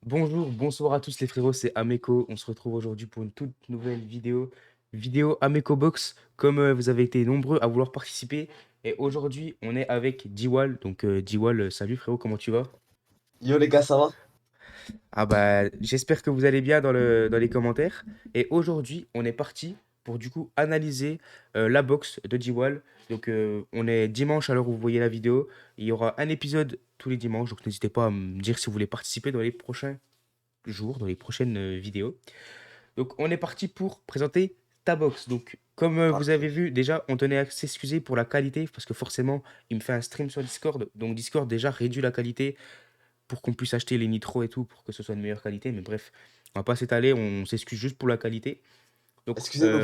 Bonjour, bonsoir à tous les frérots, c'est Ameko. On se retrouve aujourd'hui pour une toute nouvelle vidéo Ameko Box. Comme vous avez été nombreux à vouloir participer. Et aujourd'hui, on est avec Diwal. Donc Diwal, salut frérot, comment tu vas? Yo les gars, ça va? Ah bah, j'espère que vous allez bien dans les commentaires. Et aujourd'hui, on est parti pour du coup analyser la box de Diwal. Donc on est dimanche à l'heure où vous voyez la vidéo. Il y aura un épisode tous les dimanches. Donc n'hésitez pas à me dire si vous voulez participer dans les prochains jours, dans les prochaines vidéos. Donc, on est parti pour présenter ta box. Donc, comme vous avez Parfait. vu, déjà, on tenait à s'excuser pour la qualité, parce que forcément, il me fait un stream sur Discord. Donc, Discord déjà réduit la qualité pour qu'on puisse acheter les nitros et tout, pour que ce soit de meilleure qualité. Mais bref, on va pas s'étaler, on s'excuse juste pour la qualité. Donc, Excusez-nous.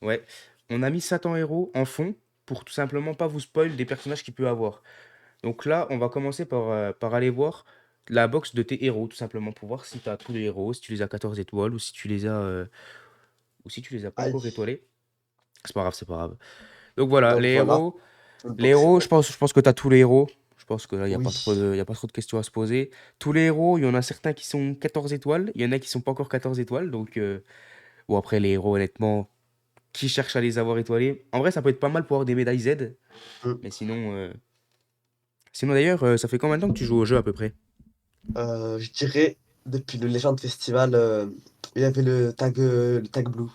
ouais, on a mis Satan Hero en fond pour tout simplement pas vous spoil des personnages qu'il peut avoir. Donc là, on va commencer par aller voir la box de tes héros, tout simplement, pour voir si tu as tous les héros, si tu les as 14 étoiles ou si tu les as pas Aïe. encore étoilés. C'est pas grave, c'est pas grave. Donc voilà, Donc voilà, le les box est héros, bon. je pense que tu as tous les héros. Je pense que là, il n'y a pas trop Oui. de, y a pas trop de questions à se poser. Tous les héros, il y en a certains qui sont 14 étoiles, il y en a qui sont pas encore 14 étoiles. Donc, bon, après, les héros, honnêtement, qui cherche à les avoir étoilés? En vrai, ça peut être pas mal pour avoir des médailles Z. Mm. Mais sinon d'ailleurs, ça fait combien de temps que tu joues au jeu à peu près? Je dirais, depuis le Legend Festival, il y avait le tag blue.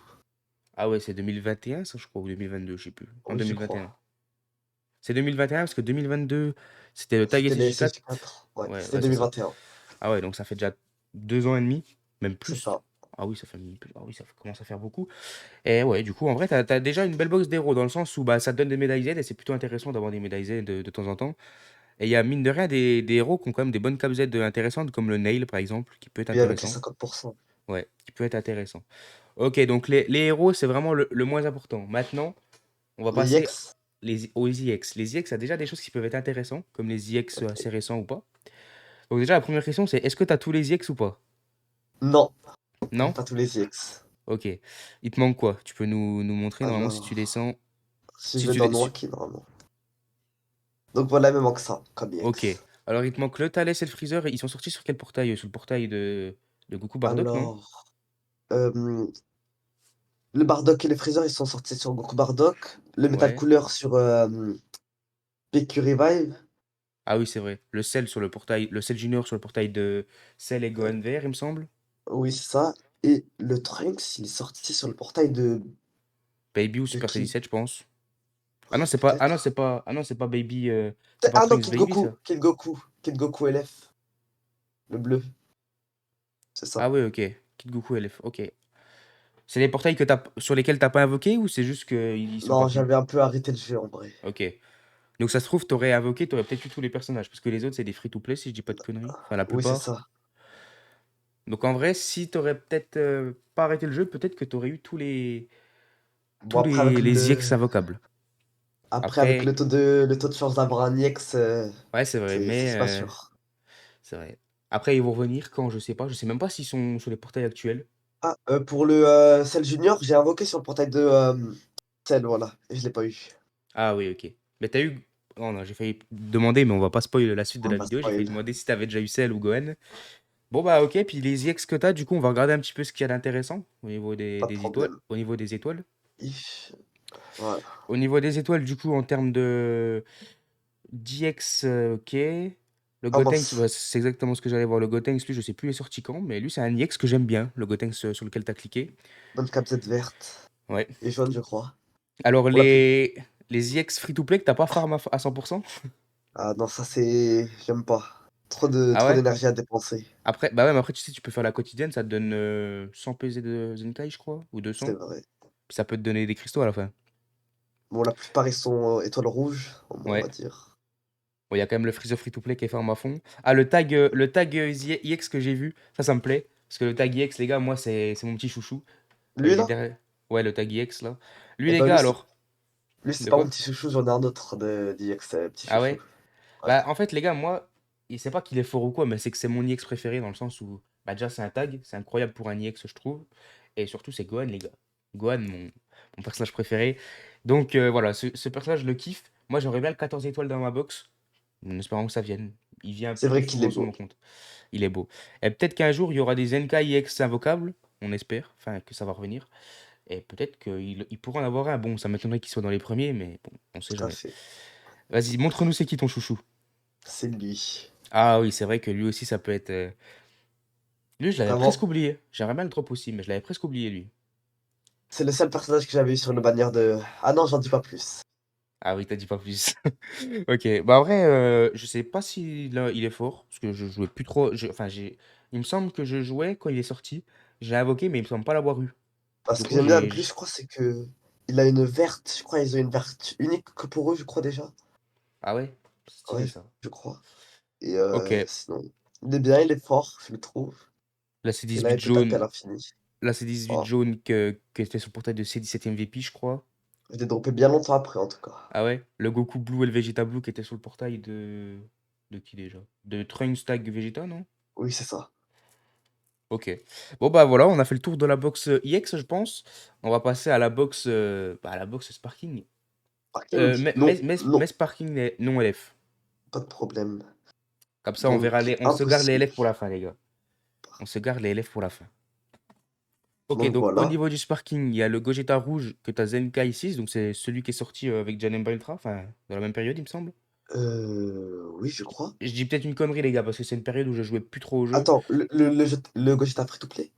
Ah ouais, c'est 2021, ça, je crois, ou 2022, je sais plus. En Oui, je 2021. crois. C'est 2021 parce que 2022, c'était le Tag C'était les SSJ4. SSJ4. Ouais, Ouais, c'était ouais, c'est ça. 2021. Ah ouais, donc ça fait déjà 2 ans et demi, même C'est plus. ça. Ah oui, ah oui, commence à faire beaucoup. Et ouais, du coup, en vrai, t'as déjà une belle box d'héros dans le sens où bah, ça te donne des médailles Z et c'est plutôt intéressant d'avoir des médailles Z de temps en temps. Et il y a mine de rien des héros qui ont quand même des bonnes capes Z intéressantes, comme le Nail par exemple, qui peut être Oui, avec les intéressant. 50%. Ouais, qui peut être intéressant. Ok, donc les héros, c'est vraiment le moins important. Maintenant, on va Les passer EX. aux IX. Les IX, a déjà des choses qui peuvent être intéressantes, comme les IX Ok. assez récents ou pas. Donc déjà, la première question, c'est est-ce que tu as tous les IX ou pas? Non, j'ai Non? pas tous les EX. Ok. Il te manque quoi? Tu peux nous montrer, normalement, si tu Alors, descends... si je Si vais tu dans les... Noaki, normalement. Donc voilà, il me manque ça, comme Ok. EX. Alors, il te manque le Thalès et le Freezer. Ils sont sortis sur quel portail? Sur le portail de Goku Bardock, non? Alors, euh, le Bardock et les Freezer, ils sont sortis sur Goku Bardock. Le Metal Ouais. Cooler sur PQ Revive. Ah oui, c'est vrai. Le Cell sur le portail... Le Cell Junior sur le portail de Cell et Heu, Gohan VR, il me semble. oui, c'est ça. Et le Trunks, il est sorti sur le portail Baby ou de Super qui? Saiyan 7, je pense. Ah non, c'est pas... Ah non, Peut-être. c'est pas Baby... C'est pas Ah non, Trunks Baby, ça. Kid Goku LF, le bleu, c'est Ah ça. oui, ok. Kid Goku LF, ok. C'est les portails sur lesquels t'as pas invoqué ou c'est juste qu'ils sont pas Non, venus? j'avais un peu arrêté le jeu en vrai. Ok. Donc ça se trouve, t'aurais invoqué, t'aurais peut-être eu tous les personnages. Parce que les autres, c'est des free-to-play, si je dis pas de conneries. Enfin, la Oui, c'est plupart. ça. Donc en vrai, si t'aurais peut-être pas arrêté le jeu, peut-être que t'aurais eu Bon tous les EX invocables. après avec Après, le taux de chance d'avoir un EX, ouais, c'est vrai, mais c'est pas sûr. c'est vrai. Après, ils vont revenir quand, je sais pas. Je sais même pas s'ils sont sur les portails actuels. Ah, pour le, Cell Junior, j'ai invoqué sur le portail de, Cell, voilà, et je l'ai pas eu. Ah oui, ok. Mais t'as eu. Oh non, j'ai failli demander, mais on va pas spoiler la suite de On va la pas vidéo. J'ai failli spoil. demander si t'avais déjà eu Cell ou Gohan. Bon bah ok, puis les IX que t'as, du coup, on va regarder un petit peu ce qu'il y a d'intéressant au niveau Pas de des étoiles. problème. Au niveau des étoiles. If voilà. Au niveau des étoiles, du coup, en termes de d'IX, ok. Le Gotenks, Commence. bah, c'est exactement ce que j'allais voir. Le Gotenks, lui, je sais plus il est sorti quand, mais lui, c'est un IX que j'aime bien, le Gotenks sur lequel t'as cliqué. Bonne capsette verte Ouais. et jaune, je crois. Alors, Pour la plus les IX free-to-play que t'as pas farm à 100%? ah non, ça c'est j'aime pas. Ah Trop ouais? d'énergie à dépenser. Après, bah ouais, mais après, tu sais, tu peux faire la quotidienne, ça te donne 100 PZ de Zenkai, je crois, ou C'est 200. vrai. Puis ça peut te donner des cristaux à la fin. Bon, la plupart ils sont, étoiles rouges, au moins on va Ouais. dire. Bon, il y a quand même le Freezer free-to-play qui est farm à fond. Ah, le tag IX que j'ai vu, ça me plaît. Parce que le tag IX, les gars, moi, c'est mon petit chouchou. Lui Il est là? derrière. Ouais, le tag IX, là. Lui, Et les bah gars, alors. lui c'est De pas mon quoi? petit chouchou, j'en ai un autre de d'IX, petit Ah chouchou. ouais? Ouais. Bah, en fait, les gars, moi, c'est pas qu'il est fort ou quoi, mais c'est que c'est mon IX préféré dans le sens où, bah, déjà, c'est un tag. C'est incroyable pour un IX, je trouve. Et surtout, c'est Gohan, les gars. Gohan, mon personnage préféré. Donc, voilà, ce personnage, je le kiffe. Moi, j'aurais bien le 14 étoiles dans ma box, en espérant que ça vienne. Il vient C'est plus vrai qu'il est souvent sur beau. mon compte. Il est beau. Et peut-être qu'un jour, il y aura des Zenkai X invocables. On espère. Enfin, que ça va revenir. Et peut-être qu'il pourra en avoir un. Bon, ça m'étonnerait qu'il soit dans les premiers, mais bon, on sait Tout à jamais. fait. Vas-y, montre-nous c'est qui ton chouchou. C'est lui. Ah oui, c'est vrai que lui aussi, ça peut être. Lui, je l'avais presque Vraiment, oublié. J'aimerais bien le drop aussi, mais je l'avais presque oublié, lui. c'est le seul personnage que j'avais eu sur une bannière de... Ah non, j'en dis pas plus. Ah oui, t'as dit pas plus. Ok, bah en vrai, je sais pas si là, il est fort, parce que je jouais plus trop. Enfin, il me semble que je jouais quand il est sorti. J'ai invoqué, mais il me semble pas l'avoir eu. Parce Du que coup, j'aime bien le plus, je crois, c'est que il a une verte. Je crois ils ont une verte unique que pour eux, je crois déjà. Ah ouais? Stylé Ouais, ça. je crois. Et Ok, sinon, il est bien, il est fort, je le trouve. là c'est Il a 18 été tapé à jaune. l'infini. Là c'est 18 Oh, jaune que était sur le portail de C17 MVP, je crois. je l'ai droppé bien longtemps après, en tout cas. Ah ouais? Le Goku Blue et le Vegeta Blue qui étaient sur le portail de. De qui déjà? De Trunks Tag Vegeta, non? Oui, c'est ça. Ok. Bon bah voilà, on a fait le tour de la box EX, je pense. On va passer à la box, à la box Sparking. Parking? Non, non, Mais Sparking non LF. pas de problème. Comme ça, on verra Donc, on se garde les impossible. LF pour la fin, les gars. On se garde les LF pour la fin. Ok, Donc donc au voilà. niveau du Sparking, il y a le Gogeta rouge que tu as Zenkai 6, donc c'est celui qui est sorti avec Janemba Ultra, enfin, dans la même période, il me semble. Oui, je crois. Je dis peut-être une connerie, les gars, parce que c'est une période où je jouais plus trop au jeu. Attends, le Gogeta Free to Play?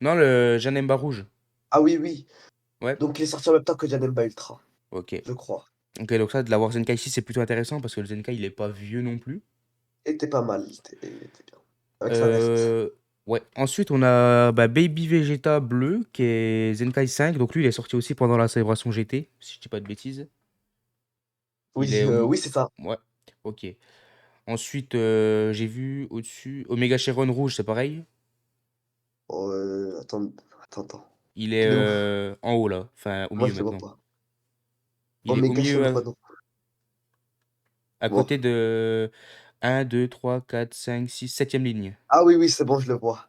Non, le Janemba rouge. Ah oui, oui. Ouais, Donc il est sorti en même temps que Janemba Ultra, ok. je crois. Ok, donc ça, de l'avoir Zenkai 6, c'est plutôt intéressant parce que le Zenkai, il est pas vieux non plus. Était pas mal, il était bien. Avec sa verte. Euh, ouais. Ensuite, on a bah, Baby Vegeta bleu qui est Zenkai 5. Donc lui, il est sorti aussi pendant la célébration GT, si je dis pas de bêtises. Il Oui, est. oui, c'est ça. Ouais. Ok. Ensuite, j'ai vu au-dessus Omega Chiron rouge, c'est pareil. Oh, attends. Il est Il est où? en haut là, enfin au Moi, milieu je le vois maintenant. pas. Il est au Omega milieu Shenron. à Bon. côté de un, 2, 3, 4, 5, 6, septième ligne. Ah oui, oui, c'est bon, je le vois.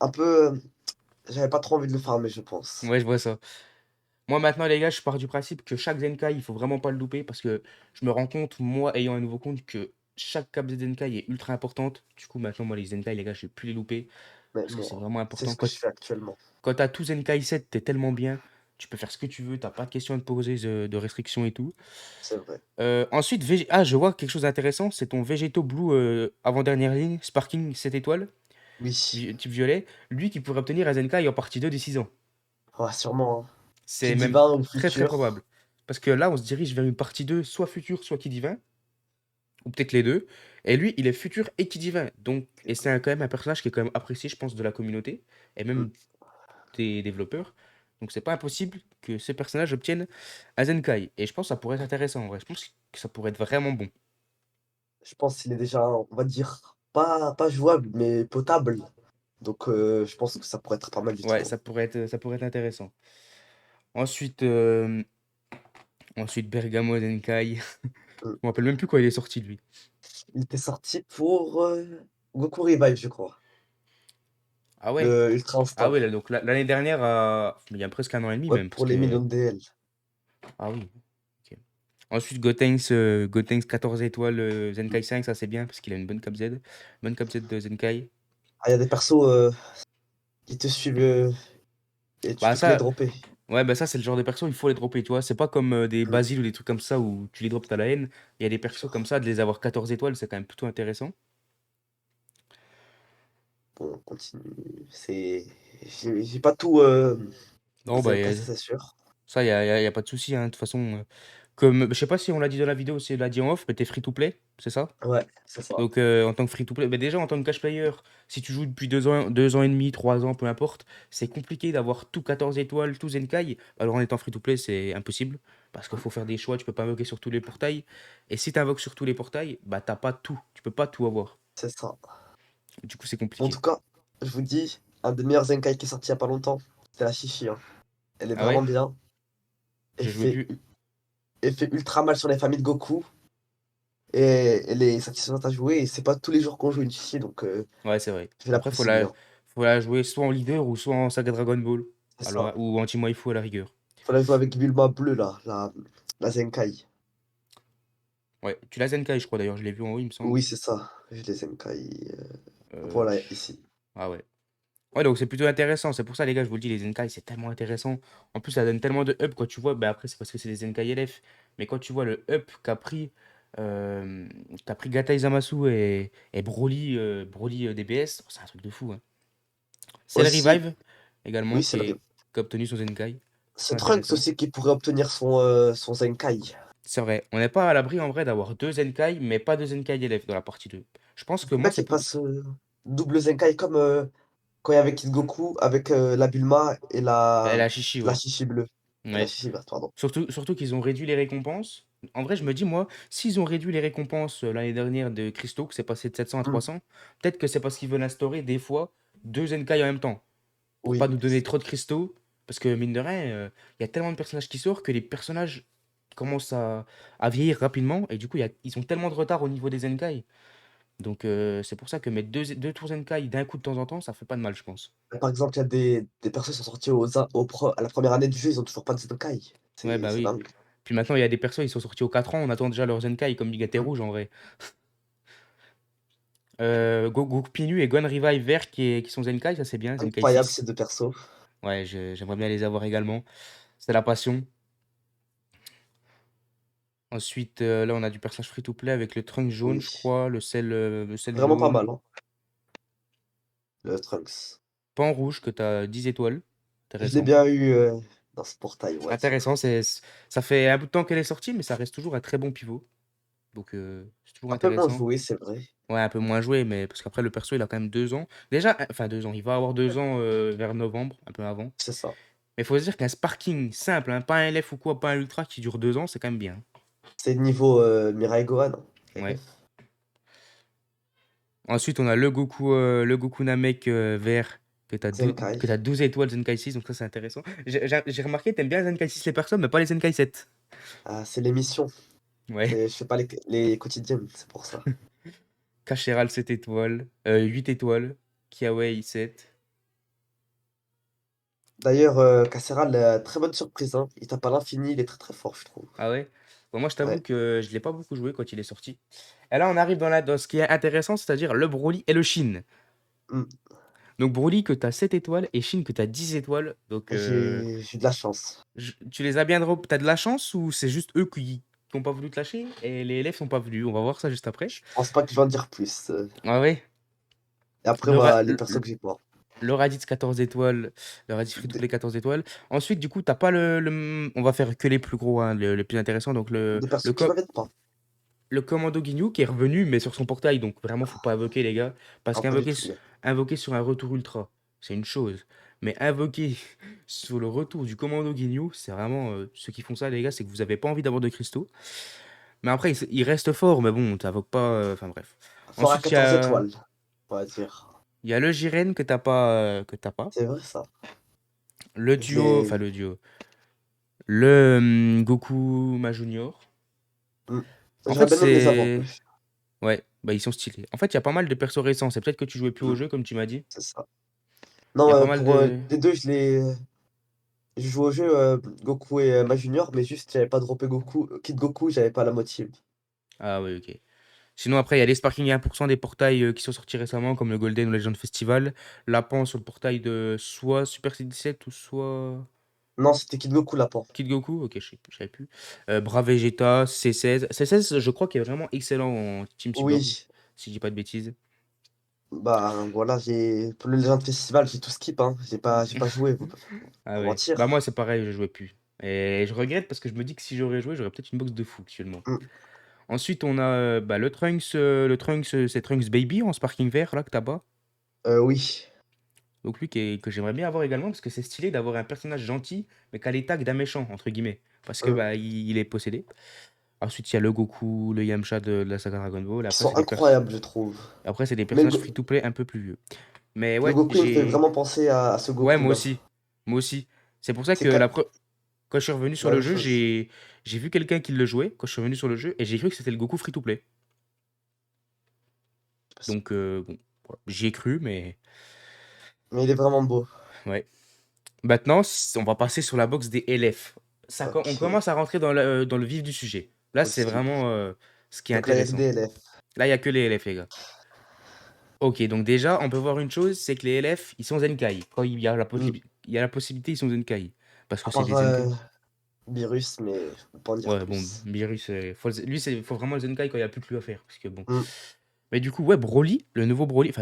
Un peu, j'avais pas trop envie de le farmer, je pense. Ouais, je vois ça. Moi maintenant, les gars, je pars du principe que chaque Zenkai, il faut vraiment pas le louper parce que je me rends compte, moi ayant un nouveau compte, que chaque cap de Zenkai est ultra importante. Du coup, maintenant, moi, les Zenkai, les gars, je vais plus les louper Mais parce que c'est moi, vraiment c'est important. ce que je fais actuellement. Quand t'as tout Zenkai 7, t'es tellement bien. Tu peux faire ce que tu veux, t'as pas de question à te poser de restrictions et tout. C'est vrai. Ensuite, ah, je vois quelque chose d'intéressant, c'est ton Végéto Blue avant-dernière ligne, Sparking 7 étoiles, Oui. type violet, lui qui pourrait obtenir un Zenkai en partie 2 des 6 ans. Ouais, sûrement, hein. C'est Qui même divin ou très futur. probable. Parce que là, on se dirige vers une partie 2 soit futur, soit qui divin, ou peut-être les deux. Et lui, il est futur et qui divin. Donc, et c'est quand même un personnage qui est quand même apprécié, je pense, de la communauté, et Hmm. même des développeurs. Donc, c'est pas impossible que ces personnages obtiennent un Zenkai. Et je pense que ça pourrait être intéressant en vrai. Je pense que ça pourrait être vraiment bon. Je pense qu'il est déjà, on va dire, pas jouable, mais potable. Donc, je pense que ça pourrait être pas mal du Ouais, tout, hein. ça pourrait être intéressant. Ensuite, ensuite Bergamo Zenkai. Hmm. Je me rappelle même plus quand il est sorti, lui. Il était sorti pour Goku Revive, je crois. Ah ouais? Le Ultra Ah Instinct. ouais, là, donc l'année dernière, il y a presque un an et demi Ouais, même, parce pour les millions que... de DL. Ah oui, ok. Ensuite, Gotenks 14 étoiles, Zenkai 5, ça c'est bien, parce qu'il a une bonne cap Z. Bonne cap Z de Zenkai. Ah, il y a des persos qui te suivent et tu Bah peux que les ça, dropper. ouais, bah ça c'est le genre de perso, il faut les dropper, tu vois. C'est pas comme des Hmm. Basile ou des trucs comme ça où tu les drops, t'as la haine. Il y a des persos comme Sûr. ça, de les avoir 14 étoiles, c'est quand même plutôt intéressant. Bon, on continue. C'est. J'ai pas tout Non, bah, Zenkai, ça c'est sûr. ça, y a pas de souci, hein. De toute façon, comme, je sais pas si on l'a dit dans la vidéo, si on l'a dit en off, mais t'es free to play, c'est ça? Ouais, c'est ça. Donc, en tant que free to play, bah, déjà en tant que cash player, si tu joues depuis 2 ans et demi, 3 ans, peu importe, c'est compliqué d'avoir tout 14 étoiles, tout Zenkai. Alors en étant free to play, c'est impossible parce qu'il Hmm. faut faire des choix, tu peux pas invoquer sur tous les portails. Et si tu invoques sur tous les portails, bah t'as pas tout, tu peux pas tout avoir. C'est ça. Du coup, c'est En compliqué. tout cas, je vous dis, un des meilleurs Zenkai qui est sorti il y a pas longtemps, c'était la Chichi, hein. Elle est Ah vraiment ouais? bien. Elle J'ai joué fait, plus. elle fait ultra mal sur les familles de Goku. Et elle est satisfaisante à jouer. Et c'est pas tous les jours qu'on joue une Chichi, donc Ouais, c'est vrai. je Après, l'apprécie bien. faut la jouer soit en leader ou soit en saga Dragon Ball. C'est ça. Alors, ou en Team Waifu à la rigueur. Faut la jouer avec Bulma bleue, là, la Zenkai. Ouais, tu l'as Zenkai, je crois d'ailleurs, je l'ai vu en haut, il me semble. Oui, c'est ça. J'ai les Zenkai. Voilà, Je- ici. Ah ouais. Ouais, donc c'est plutôt intéressant. C'est pour ça, les gars, je vous le dis, les Zenkai, c'est tellement intéressant. En plus, ça donne tellement de up quand tu vois. Bah, après, c'est parce que c'est des Zenkai LF. Mais quand tu vois le up euh, qu'a pris Gatai Zamasu et Broly, DBS, c'est un truc de fou, hein. C'est le Aussi, Revive également oui, c'est le qui a obtenu son Zenkai. c'est Très Trunks intéressant. aussi qui pourrait obtenir son Zenkai. C'est vrai, on n'est pas à l'abri en vrai d'avoir deux Zenkai, mais pas deux Zenkai LF dans la partie 2. Je pense que moi, Peut-être c'est qu'il pour. passe double Zenkai comme quand il y avait Kid Goku avec la Bulma et La Chichi, la ouais. Chichi bleue. La Ouais. Chichi verte, pardon. Surtout qu'ils ont réduit les récompenses. En vrai, je me dis, moi, s'ils ont réduit les récompenses l'année dernière de Cristaux, que c'est passé de 700 à Hmm, 300, peut-être que c'est parce qu'ils veulent instaurer des fois deux Zenkai en même temps. Pour pas oui, nous donner trop de cristaux. Parce que mine de rien, il y a tellement de personnages qui sortent que les personnages commencent à vieillir rapidement. Et du coup, ils ont tellement de retard au niveau des Zenkai. Donc c'est pour ça que mettre deux tours Zenkai d'un coup de temps en temps, ça fait pas de mal, je pense. par exemple, il y a des personnes qui sont sorties à la première année du jeu, ils ont toujours pas de Zenkai. Ouais, bah C'est oui. dingue. Puis maintenant, il y a des persos, ils sont sortis aux 4 ans, on attend déjà leur Zenkai, comme Bigat Hmm, Rouge en vrai. Goku Pinu et Gon Revive Vert qui sont Zenkai, ça c'est bien, Zenkai incroyable 6. ces deux persos. Ouais, j'aimerais bien les avoir également. C'est la passion. Ensuite, là, on a du personnage free-to-play avec le trunk jaune, Oui, je crois, le sel vraiment pas jaune. mal, hein, le Trunks. Pan rouge que tu as 10 étoiles. Je l'ai Intéressant. bien eu dans ce portail, on va Intéressant, dire. ça fait un bout de temps qu'elle est sortie, mais ça reste toujours un très bon pivot. Donc, c'est toujours Un peu moins intéressant. joué, c'est vrai. Ouais, un peu moins joué, mais parce qu'après, le perso, il a quand même 2 ans. Déjà, enfin 2 ans, il va avoir 2 ans vers novembre, un peu avant. C'est ça. Mais il faut se dire qu'un Sparking simple, hein, pas un LF ou quoi, pas un Ultra qui dure 2 ans, c'est quand même bien. C'est niveau Mirai Gohan, hein, Ouais. LF. Ensuite, on a le Goku Namek vert Zenkai. que t'as 12 étoiles Zenkai 6, donc ça c'est intéressant. J'ai remarqué, t'aimes bien Zenkai 6 les personnes, mais pas les Zenkai 7. Ah, c'est l'émission. Ouais. Je fais pas les quotidiennes, c'est pour ça. Kacheral 7 étoiles, 8 étoiles, Kiawei 7. D'ailleurs, Casseral, très bonne surprise, hein. Il tape à l'infini, il est très très fort, je trouve. Ah ouais? Bon, moi je t'avoue Ouais. que je l'ai pas beaucoup joué quand il est sorti. Et là, on arrive dans ce qui est intéressant, c'est-à-dire le Broly et le Shin. Hmm. Donc Broly que t'as 7 étoiles et Shin que t'as 10 étoiles. Donc J'ai eu de la chance. tu les as bien drop. T'as de la chance ou c'est juste eux qui n'ont pas voulu te lâcher et les élèves sont pas venus? On va voir ça juste après. Je pense pas que je vais en dire plus. Ah ouais. Et après, Le, Ra- bah, les persos que j'ai pas. le Raditz 14 étoiles. Le Raditz Free to Des, Play 14 étoiles. Ensuite, du coup, t'as pas on va faire que les plus gros, hein, les plus intéressants. Donc des persos qui reviennent pas. le Commando Guignou qui est revenu, mais sur son portail. Donc vraiment, faut pas invoquer, les gars. Parce Ah, pas du qu'invoquer tout, mais. invoquer sur un retour ultra, c'est une chose. Mais invoquer sur le retour du Commando Guignou, c'est vraiment. Ceux qui font ça, les gars, c'est que vous avez pas envie d'avoir de cristaux. Mais après, il reste fort, mais bon, t'invoques pas. Enfin bref. Fort à Ensuite, 14 étoiles, on va dire. il y a le Jiren que t'as pas. Que t'as pas. C'est vrai, ça. Le Je duo. l'ai. Enfin, le duo. Le Goku Ma Junior. Hmm. En fait, J'aurais bien aimé les avoir, c'est. wesh. Ouais, bah ils sont stylés. En fait, il y a pas mal de persos récents. C'est peut-être que tu jouais plus au Hmm. jeu, comme tu m'as dit. C'est ça. Il y Non, a pas mal pour de. les deux, j'ai joué au jeu Goku et Ma Junior, mais juste, j'avais pas droppé Goku. Kid Goku, j'avais pas la motive. Ah oui, ok. Sinon, après, il y a les Sparking à 1% des portails qui sont sortis récemment, comme le Golden ou Legend Festival. Lapin sur le portail de soit Super C17 ou soit Non, c'était Kid Goku, là, pour. Kid Goku. Ok, je savais plus. Bra Vegeta, C16. C16, je crois qu'il est vraiment excellent en Team Cyborg, Oui. si je dis pas de bêtises. Bah, voilà, pour le Legend Festival, j'ai tout skip, hein. J'ai pas joué, Ah pas ouais. Bah moi, mentir. c'est pareil, je jouais plus. Et je regrette parce que je me dis que si j'aurais joué, j'aurais peut-être une box de fou actuellement. Hmm. Ensuite, on a bah, le Trunks, c'est Trunks Baby en Sparking Vert, là, que t'as pas. Oui. Donc lui que j'aimerais bien avoir également parce que c'est stylé d'avoir un personnage gentil mais qui a les tags d'un méchant entre guillemets parce que Hmm. bah il est possédé. Ensuite il y a le Goku, le Yamcha de la saga Dragon Ball. Qui sont incroyables, je trouve. Après c'est des Mais personnages free to play un peu plus vieux. Mais Le ouais, Goku, il me fait vraiment penser à ce ouais moi Goku-là. aussi. Moi aussi. C'est pour ça C'est que quand je suis revenu sur la le même jeu, chose. j'ai vu quelqu'un qui le jouait quand je suis revenu sur le jeu et j'ai cru que c'était le Goku free to play. Donc bon, voilà. J'y ai cru mais Mais il est vraiment beau. ouais. Maintenant, on va passer sur la box des LF. On Ok. commence à rentrer dans le vif du sujet. Là, c'est Aussi. vraiment. ce qui est Donc là, il y a que intéressant. des LF. Là, il y a que les LF, les gars. Ok, donc déjà, on peut voir une chose, c'est que les LF, ils sont Zenkai. Quand Hmm. il y a la possibilité, ils sont Zenkai. Parce que À c'est part des Zenkai. Virus, mais faut pas en dire Ouais, bon, plus. Beerus, faut vraiment le Zenkai quand il n'y a plus que lui à faire. Parce que bon. Hmm. Mais du coup, ouais, Broly, le nouveau Broly.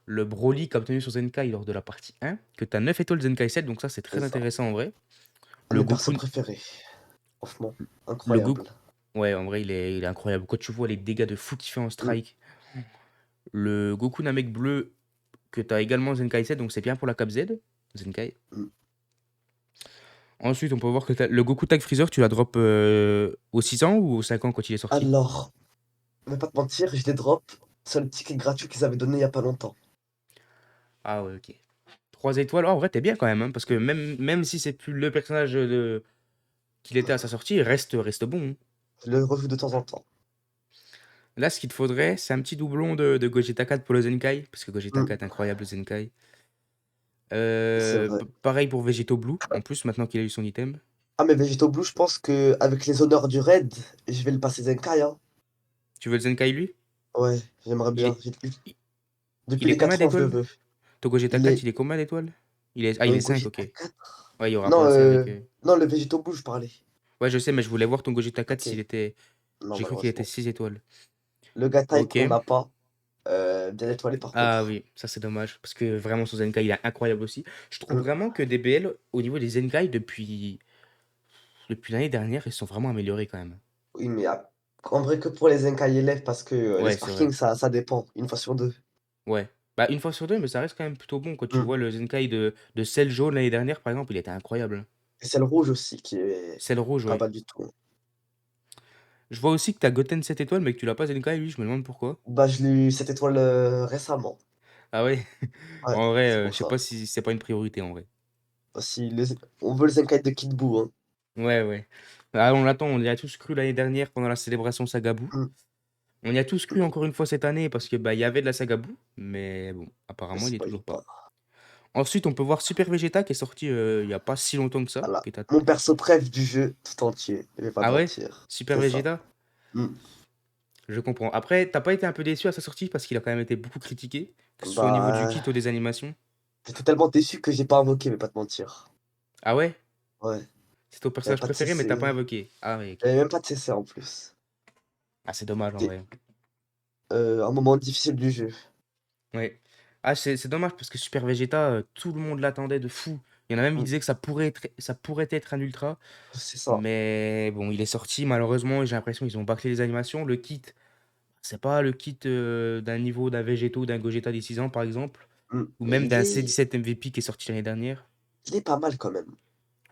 Le Broly qu'a obtenu sur Zenkai lors de la partie 1, que tu as 9 étoiles Zenkai 7, donc ça, c'est C'est très ça. intéressant en vrai. Un de Le mes persos Goku, préférés. Franchement, le Goku, incroyable. ouais, en vrai, il est incroyable. Quand tu vois les dégâts de fou qu'il fait en Hmm. strike, le Goku Namek bleu, que tu as également Zenkai 7, donc c'est bien pour la Cap Z, Zenkai. Hmm. Ensuite, on peut voir que le Goku Tag Freezer, tu l'as drop au 6 ans ou au 5 ans quand il est sorti? Alors, je vais pas te mentir, je les drop sur le ticket gratuit qu'ils avaient donné il y a pas longtemps. Ah ouais, ok. 3 étoiles, oh, en vrai, t'es bien quand même, hein, parce que même si c'est plus le personnage qu'il était à sa sortie, il reste bon, hein. Je le rejoue de temps en temps. Là, ce qu'il te faudrait, c'est un petit doublon de Gogeta 4 pour le Zenkai, parce que Gogeta Hmm. 4 incroyable, le Zenkai. C'est vrai. Pareil pour Vegeto Blue, en plus, maintenant qu'il a eu son item. Ah, mais Végéto Blue, je pense que avec les honneurs du raid, je vais le passer Zenkai, hein. Tu veux le Zenkai, lui? Ouais, j'aimerais Il bien. est, il, Depuis il est les combien 4 ans, je le d'étoiles? veux. Ton Gogeta Il 4, est il est combien d'étoiles? Il est 5, Gogeta ok. 4. Ouais, il y aura pas Non, assez avec... non, le Végéto Blue, je parlais. Ouais, je sais, mais je voulais voir ton Gogeta 4 Ok, s'il était... non, J'ai cru qu'il était malheureusement. 6 étoiles. Le Gatai Ok. qu'on n'a pas, bien étoilé par Ah contre. oui, ça c'est dommage, parce que vraiment son Zenkai, il est incroyable aussi. Je trouve Hmm. vraiment que DBL, au niveau des Zenkai, depuis l'année dernière, ils sont vraiment améliorés quand même. Oui, mais en vrai que pour les Zenkai élèves, parce que les Ouais, c'est vrai. Sparking, ça dépend, une fois sur deux. Ouais. Bah, une fois sur deux, mais ça reste quand même plutôt bon. Quand tu Hmm. vois le Zenkai de Cell jaune l'année dernière, par exemple, il était incroyable. Et c'est le rouge aussi qui est Cell rouge, pas ouais. mal du tout. Je vois aussi que t'as Goten 7 étoiles, mais que tu l'as pas Zenkai, lui, je me demande pourquoi. Bah, je l'ai eu cette étoile récemment. Ah ouais? Ouais, En vrai, c'est pour je sais ça. pas si c'est pas une priorité en vrai. Si on veut le Zenkai de Kid Buu, hein. Ouais, ouais. Ah, on l'attend, on y a tous cru l'année dernière pendant la célébration Sagabou. Hmm. On y a tous cru encore une fois cette année parce que bah il y avait de la Sagabou, mais bon, Mais apparemment il c'est est pas toujours pas. évident. Ensuite, on peut voir Super Vegeta qui est sorti il y a pas si longtemps que ça. Voilà. qui est à- Mon perso préf du jeu tout entier, je vais pas te Ah ouais? mentir. Super C'est ça. Vegeta? Hmm. Je comprends. Après, t'as pas été un peu déçu à sa sortie parce qu'il a quand même été beaucoup critiqué, que ce soit au niveau du kit Bah, ou des animations. j'étais tellement déçu que j'ai pas invoqué, je vais pas te mentir. Ah ouais? Ouais, C'est ton j'avais personnage pas de préféré, mais t'as pas CC. invoqué. Ah ouais, ok. J'avais même pas de CC en plus. Ah, c'est dommage en C'était vrai. un moment difficile du jeu. Ouais. Ah, c'est dommage parce que Super Vegeta, tout le monde l'attendait de fou. Il y en a même qui Hmm. disaient que ça pourrait être un ultra. C'est ça. Mais bon, il est sorti, malheureusement, et j'ai l'impression qu'ils ont bâclé les animations. Le kit, c'est pas le kit d'un niveau d'un Végéto ou d'un Gogeta des 6 ans, par exemple, Hmm. ou Mais même d'un C17 MVP qui est sorti l'année dernière. il est pas mal quand même.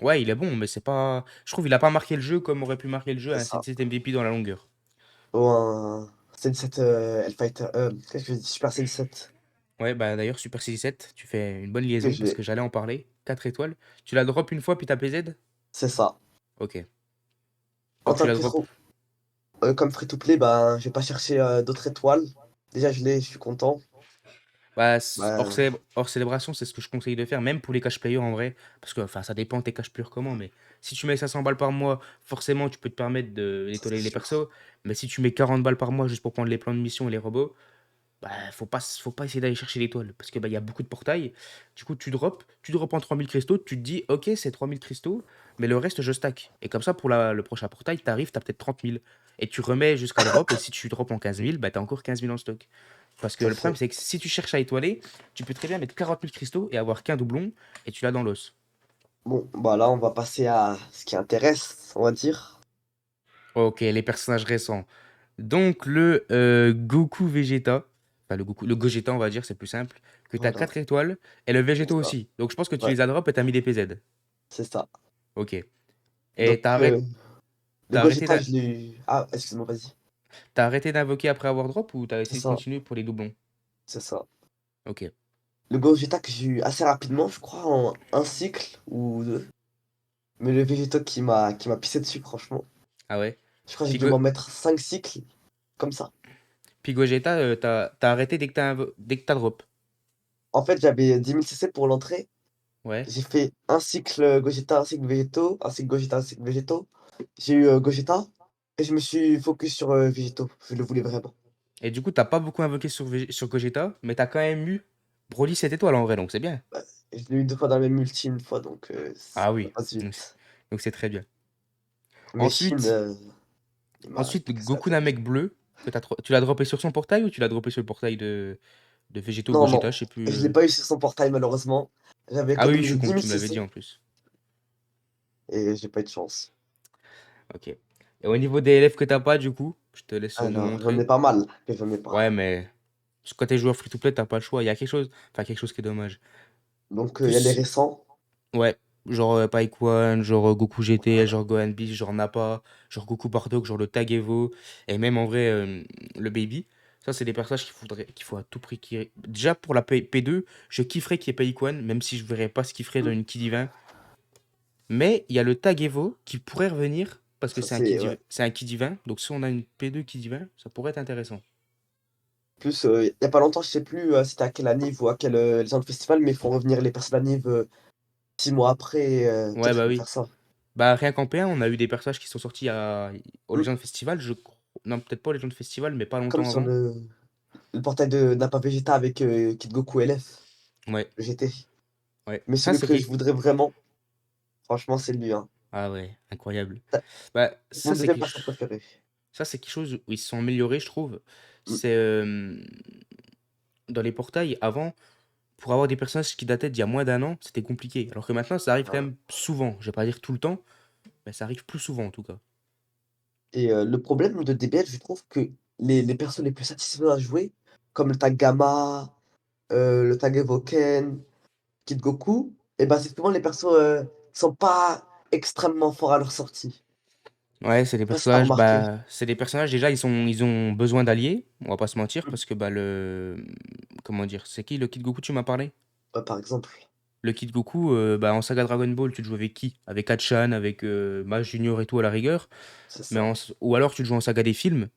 Ouais, il est bon, mais c'est pas. Je trouve qu'il a pas marqué le jeu comme aurait pu marquer le jeu C'est un ça. C17 MVP dans la longueur. Ou un Sunset Hellfighter. Qu'est-ce que je dis? Super Sunset. Ouais, bah d'ailleurs, Super C17, tu fais une bonne Que liaison je parce vais. que j'allais en parler. 4 étoiles. Tu la drop une fois, puis t'as PZ? C'est ça. Ok. En Quand tu tant la que drop. trop. Comme free to play, bah, je vais pas chercher d'autres étoiles. Déjà, je l'ai, je suis content. Bah, Bah, hors célébration, c'est ce que je conseille de faire, même pour les cash players en vrai. Parce que, enfin, ça dépend tes cash players comment, mais si tu mets 500 balles par mois, forcément, tu peux te permettre de ça c'est d'étoiler les sûr. persos. Mais si tu mets 40 balles par mois juste pour prendre les plans de mission et les robots, bah, faut pas essayer d'aller chercher l'étoile. Parce que, bah, il y a beaucoup de portails. Du coup, tu drops en 3000 cristaux, tu te dis, ok, c'est 3000 cristaux, mais le reste, je stack. Et comme ça, pour le prochain portail, t'arrives, t'as peut-être 30 000. Et tu remets jusqu'à drop, et si tu drops en 15 000, bah, t'as encore 15 000 en stock. Parce que Tout à le problème, fait. c'est que si tu cherches à étoiler, tu peux très bien mettre 40 000 cristaux et avoir qu'un doublon, et tu l'as dans l'os. Bon, bah là, on va passer à ce qui intéresse, on va dire. Ok, les personnages récents. Donc, le Goku Vegeta, enfin le Gogeta, on va dire, c'est plus simple, que tu as Voilà, 4 étoiles, et le c'est Vegeto ça. aussi. Donc, je pense que tu Ouais, les as drop et t'as mis des PZ. c'est ça. Ok. Et Donc, le t'as arrêté Gogeta, d'a- je l'ai eu. Ah, excuse-moi, vas-y. t'as arrêté d'invoquer après avoir drop ou t'as C'est essayé de ça, continuer pour les doublons? c'est ça. Ok. Le Gogeta que j'ai eu assez rapidement, je crois, en un cycle ou deux. Mais le Végéto qui m'a pissé dessus, franchement. Ah ouais. Je crois que j'ai Puis, dû m'en mettre 5 cycles comme ça. puis Gogeta, t'as arrêté dès que t'as drop. En fait, j'avais 10 000 CC pour l'entrée. Ouais. J'ai fait un cycle Gogeta, un cycle Végéto, un cycle Gogeta, un cycle Végéto. J'ai eu Gogeta. Et je me suis focus sur, Végétaux, je le voulais vraiment. Et du coup, t'as pas beaucoup invoqué sur Gogeta, mais t'as quand même eu Broly 7 étoiles en vrai, donc c'est bien. Bah, je l'ai eu 2 fois dans la même ulti, une fois, donc Ah ça oui, passe donc c'est vite. donc c'est très bien. Mais Chine, Ensuite, il m'a ensuite cassé la Goku tête. Namek bleu, tu l'as droppé sur son portail ou tu l'as droppé sur le portail de Végéto Non, non, Gogeta, je sais plus. je l'ai pas eu sur son portail malheureusement. J'avais Ah oui, je économisé suis con, 10 000 tu me l'avais dit CC en plus. et j'ai pas eu de chance. Ok. Et au niveau des élèves que t'as pas, du coup, je te laisse nous Alors, j'en ai montrer. pas mal que j'en ai Ouais, pas. mais quand t'es joueur free-to-play, t'as pas le choix. Il y a quelque chose, enfin quelque chose qui est dommage. Donc, il y a les Plus, récents, ouais, genre Paikwan, genre Goku GT, genre Gohan Beast, genre Nappa, genre Goku Bardock, genre le Tag Evo, et même en vrai le Baby. Ça, c'est des personnages qu'il faut à tout prix Déjà pour la P2, je kifferais qu'il y ait Paikwan, même si je verrais pas ce qu'il ferait dans mmh, une Ki Divin. Mais il y a le Tag Evo qui pourrait revenir parce que ça c'est ouais. C'est un Ki Divin. Donc si on a une P2 Ki Divin, ça pourrait être intéressant. Plus, il y a pas longtemps, je sais plus, c'était à quelle anniv ou à quel, Legend Festival, mais ils font revenir les personnes anniv, 6 mois après, Ouais, peut-être ils bah vont oui. faire ça. Bah rien qu'en P1, on a eu des personnages qui sont sortis au Mmh, Legend Festival. Non, peut-être pas au Legend Festival, mais pas comme longtemps sur avant. le portail de Nappa Vegeta avec, Kid Goku LF, Ouais, le GT. ouais. Mais Ça, celui c'est que je quelque... voudrais vraiment, franchement, c'est lui, hein. Ah ouais, incroyable. Ça Bah, c'est mon 2e perso préféré. ça, c'est quelque chose où ils se sont améliorés, je trouve. Mmh, C'est dans les portails, avant, pour avoir des personnages qui dataient d'il y a moins d'un an, c'était compliqué. Alors que maintenant, ça arrive quand voilà. même souvent. Je vais pas dire tout le temps, mais ça arrive plus souvent en tout cas. Et le problème de DBL, je trouve que les persos les plus satisfaisants à jouer, comme le tag Gamma, le tag Evoken, Kid Goku, et bah, c'est souvent les persos, qui sont pas extrêmement forts à leur sortie. Ouais, Je sais pas si tu remarqué? c'est des personnages déjà, ils ont besoin d'alliés, on va pas se mentir, Mmh. parce que bah comment dire, c'est qui le Kid Goku tu m'as parlé? Par exemple, Le Kid Goku, bah en saga Dragon Ball, tu le joues avec qui? Avec Hatchan, avec Mash Junior et tout à la rigueur, c'est ça. ou alors tu le joues en saga des films,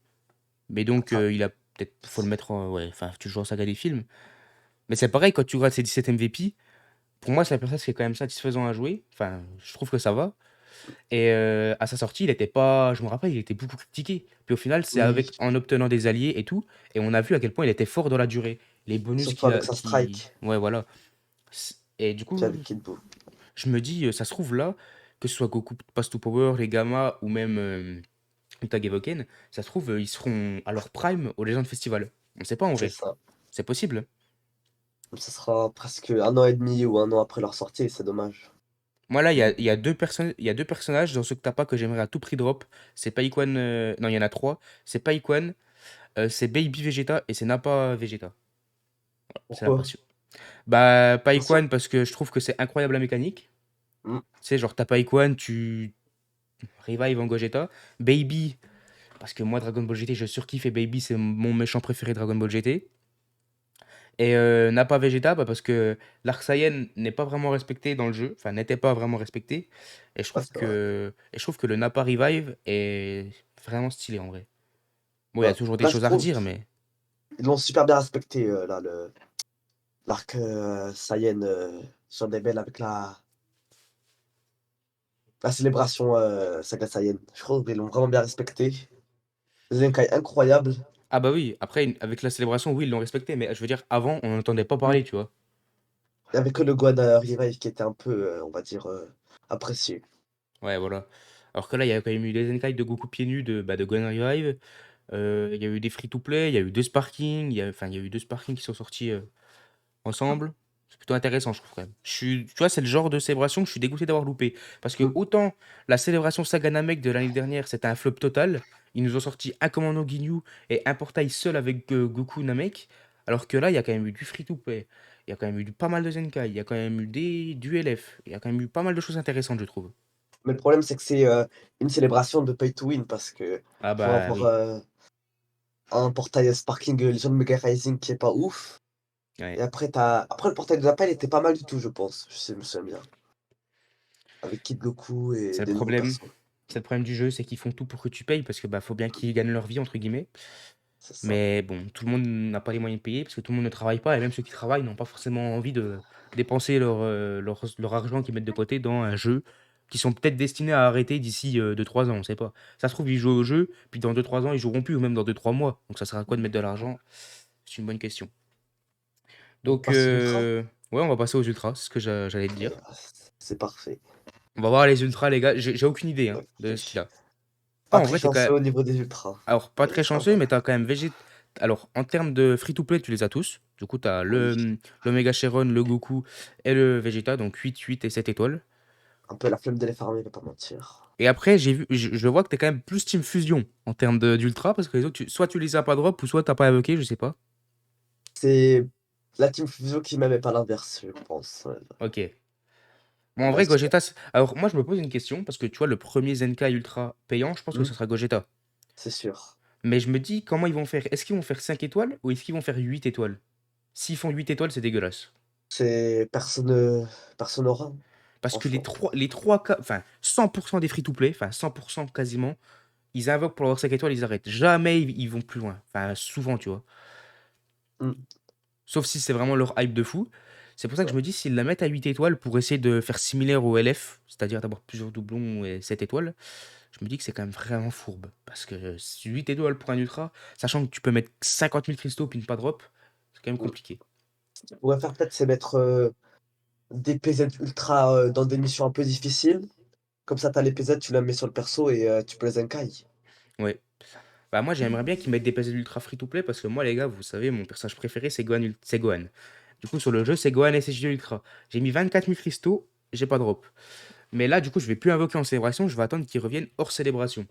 mais donc Enfin, il a peut-être, faut le mettre ouais, enfin tu le joues en saga des films. Mais c'est pareil quand tu regardes ces 17 MVP, pour moi c'est un personnage qui est quand même satisfaisant à jouer, enfin je trouve que ça va. Et à sa sortie, il était pas, je me rappelle, il était beaucoup critiqué. Puis au final, c'est oui, avec en obtenant des alliés et tout, et on a vu à quel point il était fort dans la durée. Les bonus surtout avec sa qui, strike, ouais voilà. Et du puis coup, avec Kid Buu. je me dis, ça se trouve là, que ce soit Goku Pass to Power, les Gamma ou même Uta Evoken, ça se trouve, ils seront à leur prime au Legend Festival. On sait pas en C'est vrai. ça. C'est possible. Ça sera presque 1 an et demi ou 1 an après leur sortie et c'est dommage. Moi là, il y a deux personnes, il y a deux personnages dans ce que t'as pas que j'aimerais à tout prix drop. C'est Paikwan. Non, il y en a trois. C'est Paikwan, c'est Baby Vegeta et c'est Nappa Vegeta. C'est la Pourquoi? passion. Bah, Attention. Paikwan parce que je trouve que c'est incroyable la mécanique. Mmh, Tu sais, genre, t'as Paikwan, tu revive en Gogeta. Baby, parce que moi, Dragon Ball GT, je surkiffe et Baby, c'est mon méchant préféré Dragon Ball GT. Et Nappa Vegeta, bah, parce que l'arc Saiyan n'est pas vraiment respecté dans le jeu, enfin, n'était pas vraiment respecté. ouais, c'est vrai. Et je trouve que le Nappa Revive est vraiment stylé en vrai. Bon, il y a Bah, toujours des là, je choses à trouve redire, mais. ils l'ont super bien respecté, là, le l'arc, Saiyan, sur Lebel avec la célébration, Saga Saiyan. Je trouve qu'ils l'ont vraiment bien respecté. Zenkai incroyable. Ah bah oui, après, avec la célébration, oui, ils l'ont respecté, mais je veux dire, avant, on n'entendait pas Mmh. parler, tu vois. Il y avait que le Gohan, Revive qui était un peu, on va dire, apprécié. Ouais, voilà. Alors que là, il y a quand même eu des Zenkai de Goku pieds nus de Gon Revive. Il y a eu des free-to-play, il y a eu deux Sparking, enfin, il y a eu deux Sparking qui sont sortis ensemble. C'est plutôt intéressant, je trouve quand même. Tu vois, c'est le genre de célébration que je suis dégoûté d'avoir loupé. Parce que Mmh. autant la célébration Saga Namek de l'année dernière, c'était un flop total. Ils nous ont sorti un Commando Ginyu et un portail seul avec Goku Namek. Alors que là, il y a quand même eu du free-to-play. Il y a quand même eu pas mal de Zenkai. Il y a quand même eu du LF. Il y a quand même eu pas mal de choses intéressantes, je trouve. Mais le problème, c'est que c'est, une célébration de pay to win parce que Ah faut bah avoir, oui. un portail Sparking, Legend Mega Rising qui est pas ouf et Ouais. après le portail de l'appel était pas mal du tout, je pense, je me souviens bien. Avec Kid Goku et C'est le des nouveaux problème. persos. C'est le problème du jeu, c'est qu'ils font tout pour que tu payes parce que bah faut bien qu'ils gagnent leur vie entre guillemets. C'est ça. Mais bon, tout le monde n'a pas les moyens de payer parce que tout le monde ne travaille pas et même ceux qui travaillent n'ont pas forcément envie de dépenser leur argent qu'ils mettent de côté dans un jeu qui sont peut-être destinés à arrêter d'ici 2-3 ans, on sait pas. Ça se trouve, ils jouent au jeu, puis dans 2-3 ans, ils joueront plus, ou même dans 2-3 mois. Donc ça sert à quoi de mettre de l'argent? C'est une bonne question. On Donc, passe aux ultras? ouais, on va passer aux ultras, c'est ce que j'allais te Et dire. c'est parfait. On va voir les ultras, les gars. J'ai aucune idée hein, de ce qu'il OK. a. Ah, Pas en très vrai, t'es quand chanceux même. au niveau des ultras. Alors, pas Mais très ça chanceux, va. mais t'as quand même Alors, en termes de free-to-play, tu les as tous. Du coup, t'as Oui. l'Omega Shenron, le Goku et le Vegeta, donc 8, 8 et 7 étoiles. Un peu la flemme de les farmer, je vais pas mentir. Et après, je vois que t'es quand même plus Team Fusion en termes d'ultra, parce que les autres, soit tu les as pas drop, ou soit t'as pas évoqué, je sais pas. C'est la Team Fusion qui m'aime et pas l'inverse, je pense. Ok. Bon, en Bah, vrai, super. Gogeta. Alors, moi, je me pose une question, parce que tu vois, le premier Zenkai Ultra payant, je pense que Mmh, ça sera Gogeta. c'est sûr. Mais je me dis, comment ils vont faire? Est-ce qu'ils vont faire 5 étoiles, ou est-ce qu'ils vont faire 8 étoiles? S'ils font 8 étoiles, c'est dégueulasse. C'est personne, personne aura, Parce que franchement. enfin, 100% des free-to-play, enfin, 100% quasiment, ils invoquent pour avoir 5 étoiles, ils arrêtent. Jamais ils vont plus loin. Enfin, souvent, tu vois. Mmh, Sauf si c'est vraiment leur hype de fou. C'est pour ça que je ouais. me dis, s'ils la mettent à 8 étoiles pour essayer de faire similaire au LF, c'est-à-dire d'avoir plusieurs doublons et 7 étoiles, je me dis que c'est quand même vraiment fourbe. Parce que 8 étoiles pour un ultra, sachant que tu peux mettre 50 000 cristaux puis ne pas drop, c'est quand même Mmh. compliqué. Ce qu'ils pourraient faire peut-être, c'est mettre, des PZ ultra, dans des missions un peu difficiles. Comme ça, tu as les PZ, tu la mets sur le perso et tu peux les zenkai. Ouais. Bah moi j'aimerais bien qu'ils mettent des PZ ultra free to play parce que moi les gars, vous savez, mon personnage préféré c'est Gohan, c'est Gohan. Du coup sur le jeu c'est Gohan SSJ Ultra. J'ai mis 24 000 cristaux, j'ai pas drop. Mais là du coup je vais plus invoquer en célébration, je vais attendre qu'il revienne hors célébration.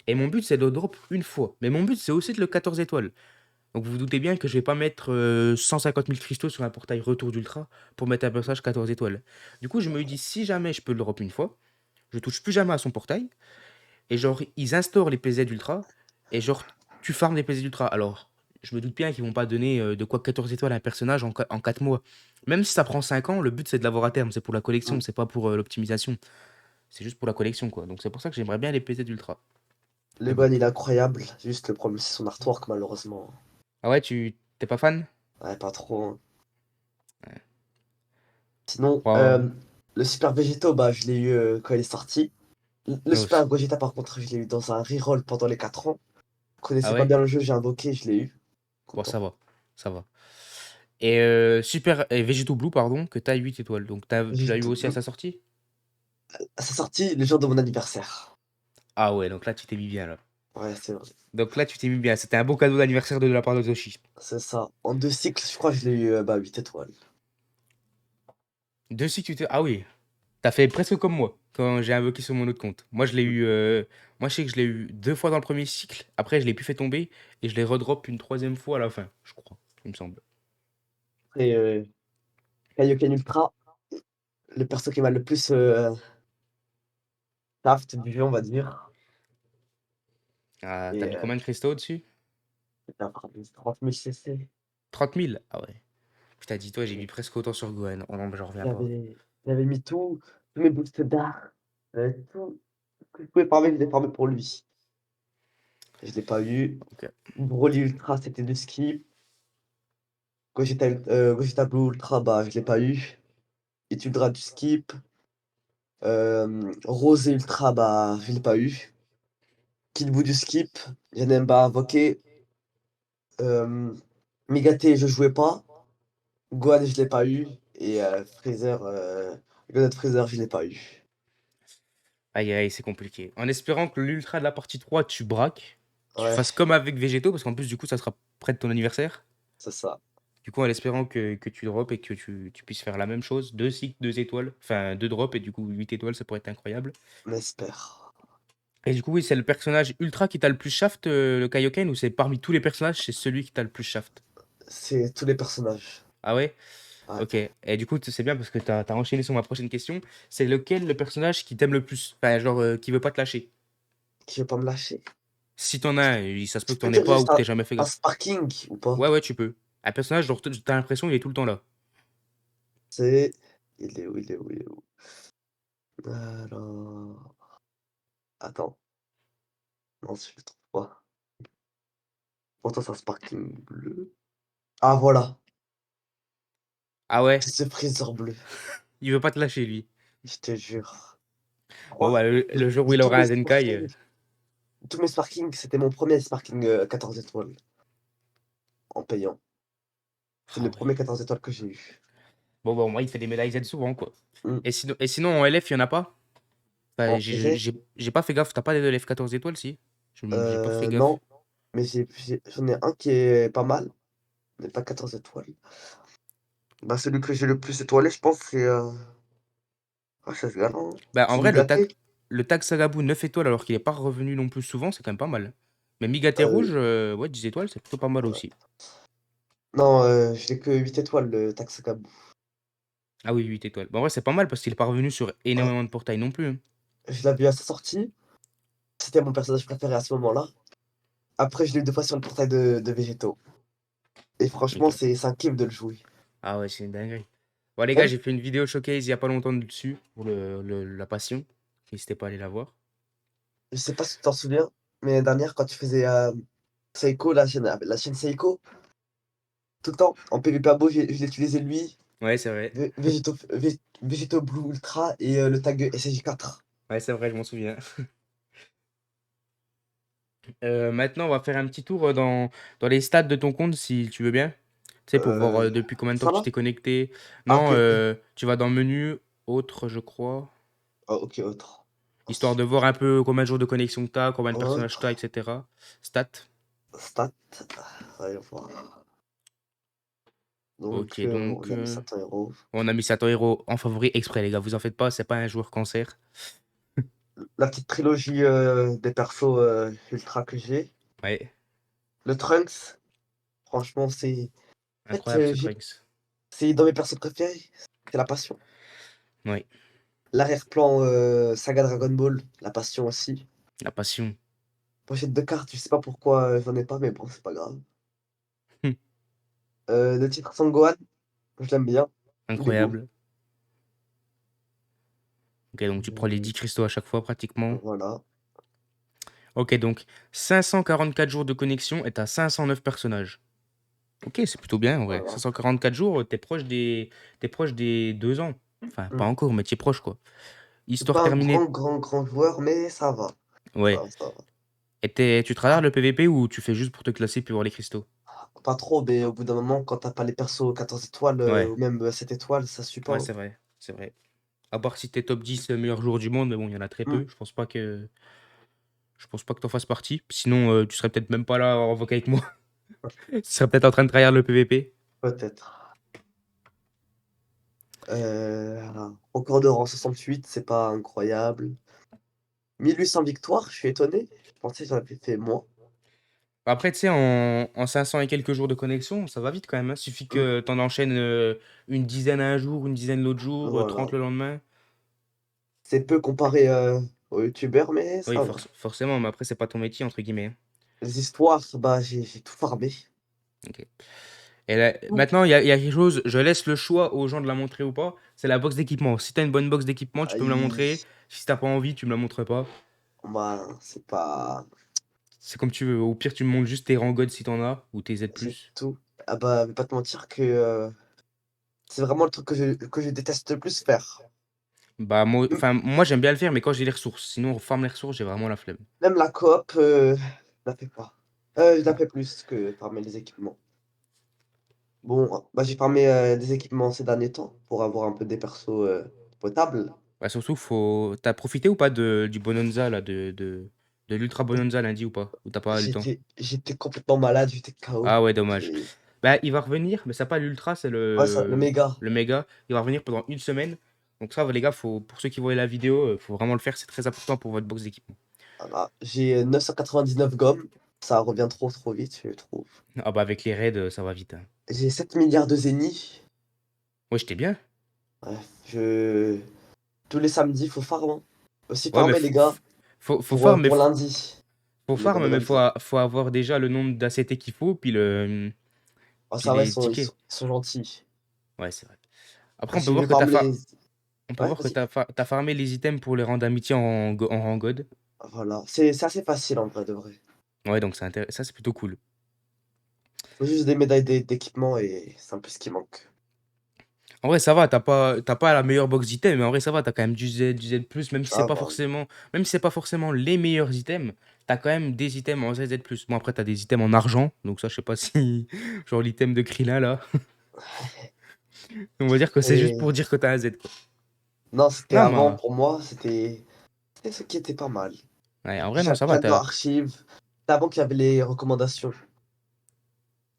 Et mon but c'est de le drop une fois. Mais mon but c'est aussi de le 14 étoiles. Donc vous vous doutez bien que je vais pas mettre 150 000 cristaux sur un portail retour d'ultra pour mettre un personnage 14 étoiles. Du coup je me dis si jamais je peux le drop une fois, je touche plus jamais à son portail. Et genre, ils instaurent les PZ Ultra. Et genre, tu farmes les PZ Ultra. Alors, je me doute bien qu'ils vont pas donner de quoi 14 étoiles à un personnage en 4 mois. Même si ça prend 5 ans, le but c'est de l'avoir à terme. C'est pour la collection, Mmh. c'est pas pour l'optimisation. C'est juste pour la collection, quoi. Donc c'est pour ça que j'aimerais bien les PZ Ultra. Mais Le bon. Gohan, il est incroyable. Juste le problème, c'est son artwork, malheureusement. Ah ouais, tu t'es pas fan? Ouais, pas trop, hein. Sinon, Bah, le Super Végéto, bah, je l'ai eu, quand il est sorti. Le moi aussi. Super Gogeta, par contre, je l'ai eu dans un reroll pendant les 4 ans. Je Ah connaissais pas ouais? bien le jeu, j'ai invoqué, je l'ai eu. Bon, Content. ça va. Ça va. Et Super. Et Vegeto Blue, pardon, que t'as 8 étoiles. Donc tu l'as eu Végéto aussi à Blue. sa sortie? À sa sortie, le jour de mon anniversaire. Ah ouais, donc là tu t'es mis bien là. Ouais, c'est vrai. Donc là tu t'es mis bien. C'était un beau cadeau d'anniversaire de la part de Zoshi. C'est ça. En 2 cycles, je crois que je l'ai eu, bah, 8 étoiles. De si tu t'es. Ah oui, t'as fait presque comme moi quand j'ai invoqué sur mon autre compte. Moi, je l'ai Mmh. eu. Moi, je sais que je l'ai eu 2 fois dans le premier cycle. Après, je l'ai plus fait tomber et je l'ai redrop une troisième fois à la fin, je crois, il me semble. Après, Kaioken Ultra, le perso qui m'a le plus, taft du jeu, on va dire. Ah, t'as Et mis combien de cristaux dessus? c'était un 30 000 CC. 30 000. Ah ouais. Putain, dis-toi, j'ai mis Et presque autant sur Gohan. Oh non, mais j'en reviens pas. j'avais mis tous mes boosts d'art, tout ce que je pouvais farmer, je l'ai farmé pour lui. Je l'ai pas eu. Ok. Broly Ultra, c'était du skip. Gogeta Blue Ultra, bah, je l'ai pas eu. Etudra du skip. Rosé Ultra, bah, je l'ai pas eu. Kid Buu du skip. Janemba invoqué. Hem, Mégane, je jouais pas. Gohan, je l'ai pas eu et Freezer, Godot Freezer, je l'ai pas eu. Aïe, aïe, c'est compliqué. En espérant que l'ultra de la partie 3 tu braques, tu Ouais, fasses comme avec Végéto, parce qu'en plus, du coup, ça sera près de ton anniversaire. c'est ça. Du coup, en espérant que tu drops et que tu puisses faire la même chose, 2 cycles, 2 étoiles, enfin 2 drops et du coup 8 étoiles, ça pourrait être incroyable. On espère. Et du coup, oui, c'est le personnage ultra qui t'a le plus shaft, le Kaioken, ou c'est parmi tous les personnages, c'est celui qui t'a le plus shaft? C'est tous les personnages. Ah ouais? Ouais. Ok. Et du coup, c'est bien parce que t'as enchaîné sur ma prochaine question. C'est lequel le personnage qui t'aime le plus? Enfin, genre, qui veut pas te lâcher. Qui veut pas me lâcher? Si t'en as un, ça se peut Tu que peux t'en aies dire pas ou juste que t'aies jamais fait un gaffe. Sparking ou pas? Ouais, ouais, tu peux. Un personnage, genre, t'as l'impression il est tout le temps là. C'est il est où? Il est où? Il est où? Alors, attends, non, je le trouve pas. Pourtant c'est un Sparking bleu. Ah voilà, Ah ouais? c'est ce Freezer bleu, Il veut pas te lâcher, lui. je te jure. Bon, bah, le jour où De il tous aura mes un Zenkai, sparkings, tous mes sparkings, c'était mon premier sparking 14 étoiles en payant. C'est ah le ouais. premier 14 étoiles que j'ai eu. Bon, bah, au moins, il fait des médailles Z souvent, quoi. Hmm. Et sinon en LF, il y en a pas? Enfin, En j'ai élève, j'ai- j'ai pas fait gaffe. T'as pas des LF 14 étoiles, si? J'ai pas fait gaffe. non, mais j'en ai un qui est pas mal, mais pas 14 étoiles. Bah, celui que j'ai le plus étoilé, je pense, c'est c'est ce gars-là, hein. Bah, en C'est vrai, Migaté. le tag Sagabou 9 étoiles, alors qu'il est pas revenu non plus souvent, c'est quand même pas mal. Mais Migaté Euh, rouge, ouais, 10 étoiles, c'est plutôt pas mal ouais. aussi. Non, je l'ai que 8 étoiles, le Taxacabou. Ah oui, 8 étoiles. Bah, en vrai, c'est pas mal parce qu'il est pas revenu sur Ouais. énormément de portails non plus, hein. Je l'avais vu à sa sortie. C'était mon personnage préféré à ce moment-là. Après, je l'ai eu 2 fois sur le portail de Végétaux. Et franchement, Ok. c'est un kiff de le jouer. Ah ouais, c'est une dinguerie. Bon, les gars, Même, j'ai fait une vidéo showcase il y a pas longtemps dessus pour la passion. N'hésitez pas à aller la voir. je sais pas si tu t'en souviens, mais l'année dernière, quand tu faisais Seiko, la chaîne Seiko, tout le temps, en PvP Abo, je l'utilisais lui, Ouais, c'est vrai. Végétaux Blue Ultra et le tag SSJ4. Ouais, c'est vrai, je m'en souviens. Maintenant, on va faire un petit tour dans les stats de ton compte, si tu veux bien. Tu sais, pour voir Euh, depuis combien de temps ça que tu là? t'es connecté. Ah, Non, ok, ok. tu vas dans menu, autre, je crois. Ah, ok, autre. Histoire de voir un peu combien de jours de connexion que tu as, combien de personnages tu as, Autre. etc. Stats. Stat. Allez voir. Ok, Donc, donc on a mis 500 euros. on a mis Sato Hero en favori exprès, les gars. Vous en faites pas, c'est pas un joueur cancer. La petite trilogie des persos ultra que j'ai. Ouais, Le Trunks, franchement, en fait, incroyable ce Trunks. c'est dans mes persos préférés. C'est la passion. Ouais, L'arrière-plan saga Dragon Ball, la passion aussi. la passion. Pochette de cartes, je sais pas pourquoi j'en ai pas, mais bon, c'est pas grave. Le titre Sangohan, je l'aime bien. Il est beau. Incroyable. Ok, donc tu prends les Mmh, 10 cristaux à chaque fois pratiquement. voilà, Ok, donc 544 jours de connexion et t'as 509 personnages. Ok, c'est plutôt bien en vrai. voilà. 544 jours, t'es proche des 2 ans. Enfin, pas Mmh. encore, mais t'es proche quoi. Je suis Histoire pas un grand, terminée. grand, grand joueur, mais ça va. Ouais. Ça va. Et tu travailles le PVP ou tu fais juste pour te classer puis voir les cristaux? Pas trop, mais au bout d'un moment, quand tu as pas les persos 14 étoiles, Ouais, ou même 7 étoiles, ça suit pas, ouais, hein. c'est vrai. C'est vrai. À part si t'es top 10 meilleurs joueurs du monde, mais bon, il y en a très Mmh, peu. Je pense pas que t'en fasses partie. Sinon, tu serais peut-être même pas là en vocal avec moi. Tu serais peut-être en train de trahir le PVP. peut-être. Record de rang 68, c'est pas incroyable. 1800 victoires, je suis étonné. Je pensais que j'en avais fait moins. Après, tu sais, en 500 et quelques jours de connexion, ça va vite quand même, hein. Suffit Mmh, que t'en enchaînes une dizaine un jour, une dizaine l'autre jour, voilà. 30 le lendemain. C'est peu comparé, aux youtubeurs, mais Oui, ça va. forcément, mais après, c'est pas ton métier, entre guillemets, hein. Les histoires, bah, j'ai tout farmé. Ok. Et là, Tout. maintenant, il y a quelque chose, je laisse le choix aux gens de la montrer ou pas. C'est la box d'équipement. Si t'as une bonne box d'équipement, tu peux me la Aïe, montrer. Si t'as pas envie, tu me la montres pas. bah, c'est pas C'est comme tu veux. Au pire, tu me montres juste tes rangs God si t'en as, ou tes Z+. j'ai tout. Ah bah, je vais pas te mentir que, c'est vraiment le truc que je déteste le plus faire. Bah, moi, Mmh, enfin, moi, j'aime bien le faire, mais quand j'ai les ressources. Sinon, on farm les ressources, j'ai vraiment la flemme. même la coop, je la fais pas. Je la fais plus que farmer les équipements. Bon, bah, j'ai farmé, des équipements ces derniers temps pour avoir un peu des persos, potables. Bah, surtout, t'as profité ou pas du Bonanza, là, de l'Ultra Bonanza lundi ou pas? Ou t'as pas eu le temps? J'étais complètement malade, j'étais KO. Ah ouais, dommage. J'ai Bah, il va revenir, mais c'est pas l'Ultra, c'est Ouais, ça le méga. le Méga. Il va revenir pendant une semaine. Donc ça, les gars, pour ceux qui voient la vidéo, faut vraiment le faire, c'est très important pour votre box d'équipement. Voilà, j'ai 999 gommes, ça revient trop, trop vite, je trouve. Ah bah avec les raids, ça va vite, hein. J'ai 7 milliards de zénith. Ouais, j'étais bien. Bref, je tous les samedis, faut farm, hein. Aussi Ouais, mais farmer les gars, faut farm, mais pour lundi, les mais bonhommes ça. faut avoir déjà le nombre d'acetés qu'il faut, Oh puis ça va, les tickets. ils sont gentils. Ouais, c'est vrai. Après, Ah, j'ai vu farm les on peut ouais, voir que vas-y. t'as farmé les items pour les rangs d'amitié en rang God. Voilà, c'est assez facile en vrai de vrai. Ouais, donc ça, c'est plutôt cool. Faut juste des médailles d'équipement et c'est un peu ce qui manque. En vrai, ça va, t'as pas la meilleure box d'items, mais en vrai, ça va, t'as quand même du Z+, même si c'est Ça pas va. forcément, même si c'est pas forcément les meilleurs items, t'as quand même des items en Z+. Bon, après, t'as des items en argent, donc ça, je sais pas si, genre l'item de Krillin, là, on va dire que c'est juste Et pour dire que t'as un Z, quoi. non, c'était Non, avant mais, pour moi, c'était ce qui était pas mal. ouais, en vrai, non, J'avais ça va, plein d'archives. C'était avant qu'il y avait les recommandations.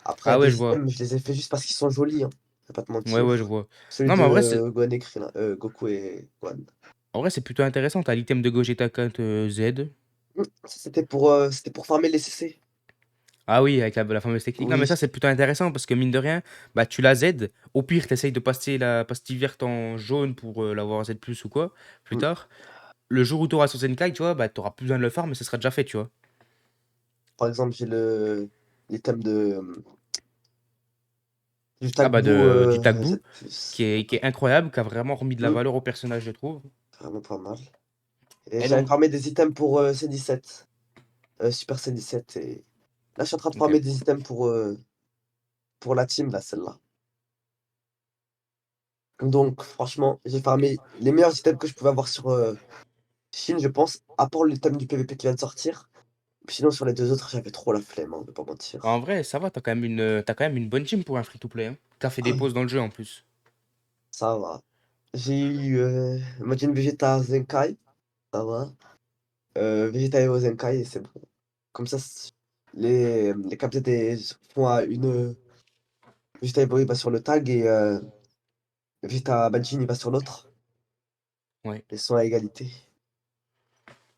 Après, Ah ouais, je des vois. items, je les ai fait juste parce qu'ils sont jolis, hein. Je vais pas te Ouais, ouais, je mentir. vois. Celui Non, mais de Gohan et Krillin, Goku et Gohan. en vrai, c'est plutôt intéressant. T'as l'item de Gogeta Cut Z. Ça c'était pour farmer les CC. Ah oui, avec la fameuse technique. Non, mais Oui, ça, c'est plutôt intéressant parce que mine de rien, bah, tu l'as Z. Au pire, tu essayes de passer la pastille verte en jaune pour l'avoir Z plus ou quoi, plus mmh. tard. Le jour où tu auras son Zenkai, tu vois, bah, tu auras plus besoin de le farm, mais ce sera déjà fait, tu vois. Par exemple, j'ai l'item de, du Ah bah, Tagbu, du Tagbu, Z+. qui est incroyable, qui a vraiment remis de la Mmh, valeur au personnage, je trouve. vraiment pas mal. Et Et j'avais donc, farmé des items pour, C17, Super C17 et là, je suis en train de ok. farmer des items pour la team là, celle-là. Donc franchement, j'ai farmé les meilleurs items que je pouvais avoir sur, Chine, je pense, à part l'item du PVP qui vient de sortir. Sinon sur les 2 autres, j'avais trop la flemme, hein, on va pas Bah, en mentir. vrai, ça va, t'as quand même une bonne team pour un free-to-play, hein. T'as fait des pauses dans le jeu en plus. Ça va. J'ai eu, Majin Vegeta Zenkai, ça va. Vegeta Hero Zenkai et c'est bon. Comme ça, les KPT font à une, Vegeta Hero il va sur le tag et Vegeta Majin il va sur l'autre. Ouais. Ils sont à égalité.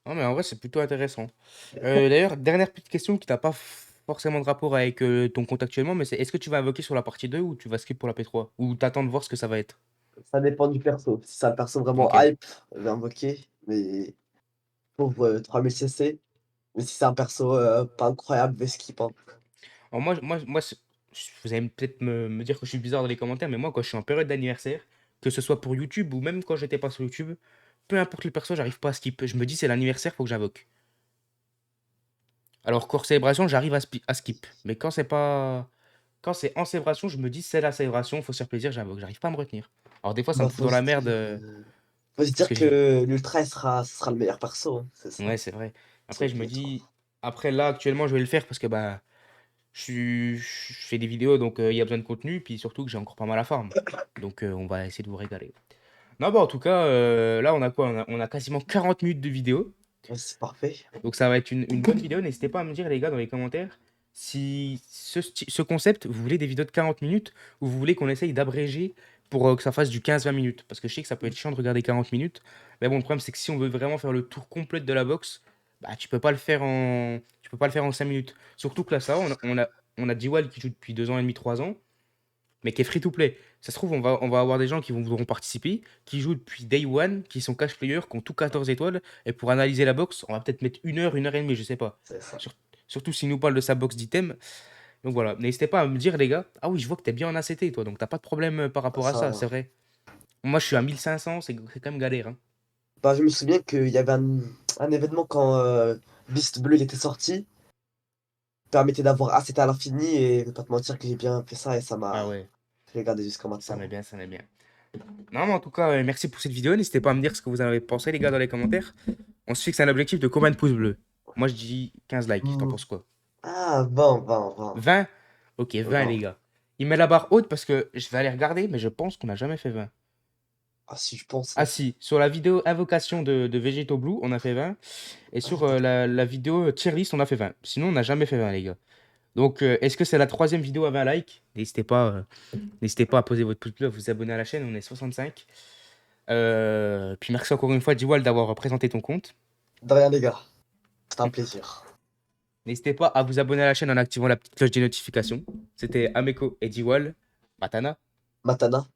Non, mais en vrai, c'est plutôt intéressant. D'ailleurs, dernière petite question qui n'a pas forcément de rapport avec ton compte actuellement, mais c'est est-ce que tu vas invoquer sur la partie 2 ou tu vas skip pour la P3? Ou t'attends de voir ce que ça va être? Ça dépend du perso. Si c'est un perso vraiment Ok. hype, je vais invoquer, mais pauvre, 3000 CC. Mais si c'est un perso, pas incroyable, je vais skip, hein. Alors vous allez peut-être me dire que je suis bizarre dans les commentaires, mais moi, quand je suis en période d'anniversaire, que ce soit pour YouTube ou même quand j'étais pas sur YouTube, peu importe le perso, j'arrive pas à skip. Je me dis, c'est l'anniversaire, faut que j'invoque. Alors, cours célébration, j'arrive à skip. Mais quand c'est en célébration, je me dis, c'est la célébration, faut se faire plaisir, j'invoque. J'arrive pas à me retenir. Alors, des fois, ça me Bah, fout dans la merde. faut se Parce dire que j'ai. que l'ultra, ce sera le meilleur perso, hein, c'est ça. Ouais, c'est vrai. C'est Après, je me dis, obligatoire. après là, actuellement, je vais le faire parce que bah, je fais des vidéos, donc il y a besoin de contenu, puis surtout que j'ai encore pas mal à farm. Donc, on va essayer de vous régaler. Non, bah, en tout cas, là, on a quoi? On a quasiment 40 minutes de vidéo. Ouais, c'est parfait. Donc, ça va être une bonne vidéo. N'hésitez pas à me dire, les gars, dans les commentaires, si ce concept, vous voulez des vidéos de 40 minutes ou vous voulez qu'on essaye d'abréger pour que ça fasse du 15-20 minutes. Parce que je sais que ça peut être chiant de regarder 40 minutes. Mais bon, le problème, c'est que si on veut vraiment faire le tour complet de la box, bah, tu peux pas le faire en 5 minutes. Surtout que là, ça, on a D-Wall qui joue depuis 2 ans et demi, 3 ans, mais qui est free to play. Ça se trouve, on va avoir des gens qui voudront participer, qui jouent depuis Day One, qui sont cash players, qui ont tout 14 étoiles, et pour analyser la box, on va peut-être mettre une heure et demie, je sais pas. C'est ça. Sur- Surtout s'il nous parle de sa box d'item. Donc voilà, n'hésitez pas à me dire, les gars. Ah oui, je vois que t'es bien en ACT, toi, donc t'as pas de problème par rapport à Ça ça, va. c'est vrai. Moi, je suis à 1500, c'est quand même galère, hein. Bah, je me souviens qu'il y avait un événement quand, Beast Bleu, il était sorti, permettait d'avoir ACT à l'infini et je vais pas te mentir que j'ai bien fait ça et ça Ah m'a ouais, fait garder jusqu'à ça maintenant. m'est bien, ça m'est bien. Non, mais en tout cas, merci pour cette vidéo. N'hésitez pas à me dire ce que vous en avez pensé, les gars, dans les commentaires. On se fixe un objectif de combien de pouces bleus? Moi, je dis 15 likes. T'en Mmh. penses quoi? Ah, 20. 20. Ok, 20 les 20. gars. Il met la barre haute parce que je vais aller regarder, mais je pense qu'on n'a jamais fait 20. Ah si, je pense, Ah hein. si, sur la vidéo invocation de Vegeto Blue, on a fait 20. Et Ah, sur attends. la vidéo tier list, on a fait 20. Sinon, on n'a jamais fait 20, les gars. Donc, est-ce que c'est la troisième vidéo à 20 likes? N'hésitez pas à poser votre pouce bleu, à vous abonner à la chaîne, on est 65. Puis merci encore une fois, Diwal, d'avoir présenté ton compte. De rien, les gars. C'était un plaisir. N'hésitez pas à vous abonner à la chaîne en activant la petite cloche des notifications. C'était Ameko et Diwal. Matana. Matana.